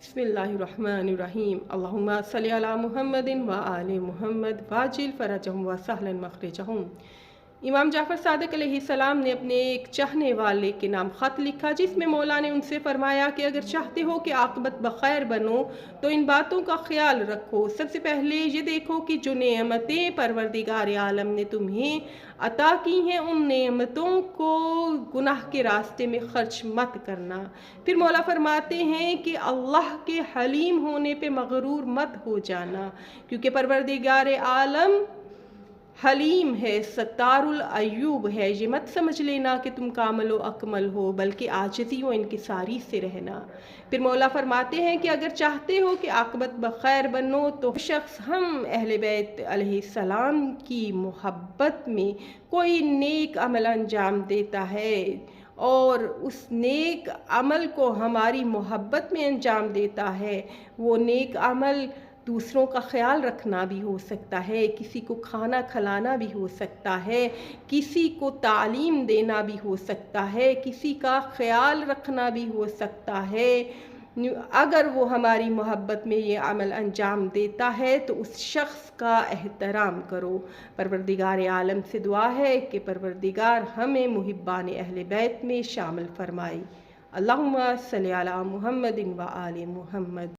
बिस्मिल्लाहिर्रहमानिर्रहीम अल्लाहुम्मा सल्लि अला मुहम्मदिन व आले मुहम्मद वाजिल फरजहुम व सहलन मखरजहुम। इमाम जाफ़र सादिक अलैहिस्सलाम ने अपने एक चाहने वाले के नाम ख़त लिखा, जिसमें मौला ने उनसे फ़रमाया कि अगर चाहते हो कि आक़िबत बख़ैर बनो तो इन बातों का ख्याल रखो। सबसे पहले ये देखो कि जो नेमतें परवरदिगार आलम ने तुम्हें अता की हैं, उन नेमतों को गुनाह के रास्ते में खर्च मत करना। फिर मौला फरमाते हैं कि अल्लाह के हलीम होने पे मगरूर मत हो जाना, क्योंकि परवरदिगार आलम हलीम है, सत्तारुल अय्यूब है। ये मत समझ लेना कि तुम कामल व अकमल हो, बल्कि आजिज़ी व इनकिसारी से रहना। फिर मौला फरमाते हैं कि अगर चाहते हो कि आक़िबत बख़ैर बनो तो शख्स हम अहले बैत अलैहिस्सलाम की मोहब्बत में कोई नेक अमल अंजाम देता है और उस नेक अमल को हमारी मोहब्बत में अंजाम देता है। वो नेक अमल दूसरों का ख्याल रखना भी हो सकता है, किसी को खाना खिलाना भी हो सकता है, किसी को तालीम देना भी हो सकता है, किसी का ख्याल रखना भी हो सकता है। अगर वो हमारी मोहब्बत में ये अमल अंजाम देता है तो उस शख्स का एहतराम करो। परवरदिगार आलम से दुआ है कि परवरदिगार हमें मुहिब्बान अहले बैत में शामिल फरमाए। अल्लाहुम्मा सल्लि अला मुहम्मदिन व आले मुहम्मद।